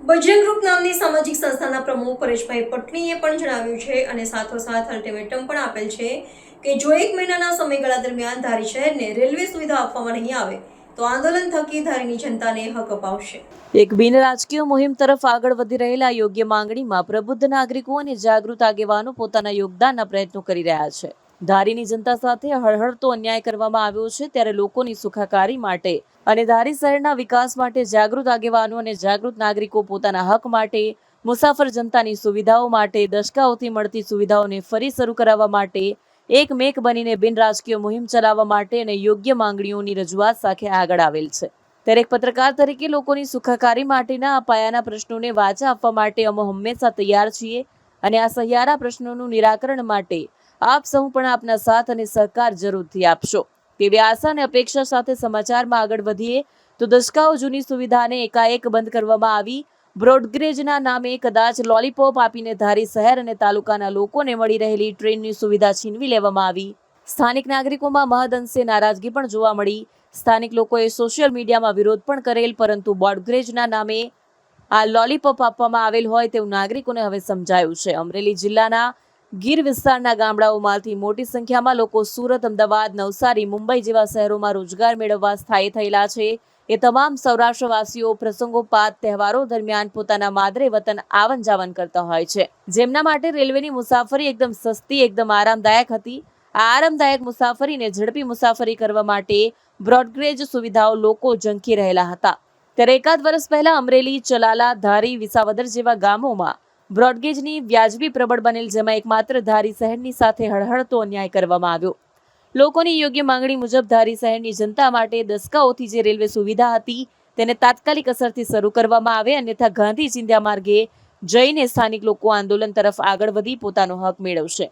Bajrang group નામની સામાજિક સંસ્થાના પ્રમુખ પરેશભાઈ પટણીએ પણ જણાવ્યું છે અને સાથોસાથ અલ્ટિમેટમ પણ આપેલ છે કે જો 1 મહિનાના સમયગાળા દરમિયાન ધારી શહેરને રેલવે સુવિધા આપવામાં નહીં આવે તો આંદોલન થકી ધારીની જનતાને હક અપાવશે। એક બિન રાજકીય મુહિમ તરફ આગળ વધી રહેલા યોગ્ય માંગણીમાં પ્રબુદ્ધ નાગરિકો અને જાગૃત આગેવાનો પોતાના યોગદાનના પ્રયત્નો કરી રહ્યા છે। ધારીની જનતા સાથે હળહળતો અન્યાય કરવામાં આવ્યો છે, ત્યારે લોકોની સુખાકારી માટે અને ધારી શહેરના વિકાસ માટે જાગૃત આગેવાનો અને જાગૃત નાગરિકો પોતાના હક માટે, મુસાફર જનતાની સુવિધાઓ માટે, દશકાઓથી મળતી સુવિધાઓને ફરી શરૂ કરાવવા માટે એકમેક બનીને બિન રાજકીય મુહિમ ચલાવવા માટે અને યોગ્ય માંગણીઓની રજૂઆત સાથે આગળ આવેલ છે। ત્યારે એક પત્રકાર તરીકે લોકોની સુખાકારી માટેના આ પાયાના પ્રશ્નોને વાચા આપવા માટે અમે હંમેશા તૈયાર છીએ અને આ સહિયારા પ્રશ્નોનું નિરાકરણ માટે આપ સૌ પણ આપના સાથ અને સહકાર જરૂરથી આપશો તેવી આશા અને અપેક્ષા સાથે સમાચારમાં આગળ વધીએ તો દશકાઓ જૂની સુવિધાને એકાએક બંધ કરવામાં આવી। બ્રોડગેજના નામે કદાચ લોલીપોપ આપીને ધારી શહેર અને તાલુકાના લોકોને મળી રહેલી ટ્રેનની સુવિધા છીનવી લેવામાં આવી। સ્થાનિક નાગરિકોમાં મહદઅંશે નારાજગી પણ જોવા મળી। સ્થાનિક લોકોએ સોશિયલ મીડિયામાં વિરોધ પણ કરેલ, પરંતુ બ્રોડગેજના નામે આ લોલીપોપ આપવામાં આવેલ હોય તેવું નાગરિકોને હવે સમજાયું છે। અમરેલી જિલ્લાના ગીર વિસ્તારના ગામડાઓમાંથી મોટી સંખ્યામાં લોકો સુરત, અમદાવાદ, નવસારી, મુંબઈ જેવા શહેરોમાં રોજગાર મેળવવા સ્થાયી થયેલા છે। એ તમામ સૌરાષ્ટ્રવાસીઓ પ્રસંગોપાત તહેવારો દરમિયાન પોતાના માદરે વતન આવન જાવન કરતા હોય છે, જેમના માટે રેલવેની મુસાફરી એકદમ સસ્તી, એકદમ આરામદાયક હતી। આ આરામદાયક મુસાફરીને ઝડપી મુસાફરી કરવા માટે બ્રોડગેજ સુવિધાઓ લોકો ઝંખી રહેલા હતા। ત્યારે એકાદ વર્ષ પહેલા અમરેલી, ચલાલા, ધારી, વિસાવદર જેવા ગામોમાં બ્રોડગેજની વ્યાજબી પ્રબળ બનેલ, જેમાં એકમાત્ર ધારી શહેરની સાથે હળહળતો અન્યાય કરવામાં આવ્યો। લોકોની યોગ્ય માંગણી મુજબ ધારી શહેરની જનતા માટે દશકાઓથી જે રેલવે સુવિધા હતી તેને તાત્કાલિક અસરથી શરૂ કરવામાં આવે, અન્યથા ગાંધી ચિંધ્યા માર્ગે જઈને સ્થાનિક લોકો આંદોલન તરફ આગળ વધી પોતાનો હક મેળવશે।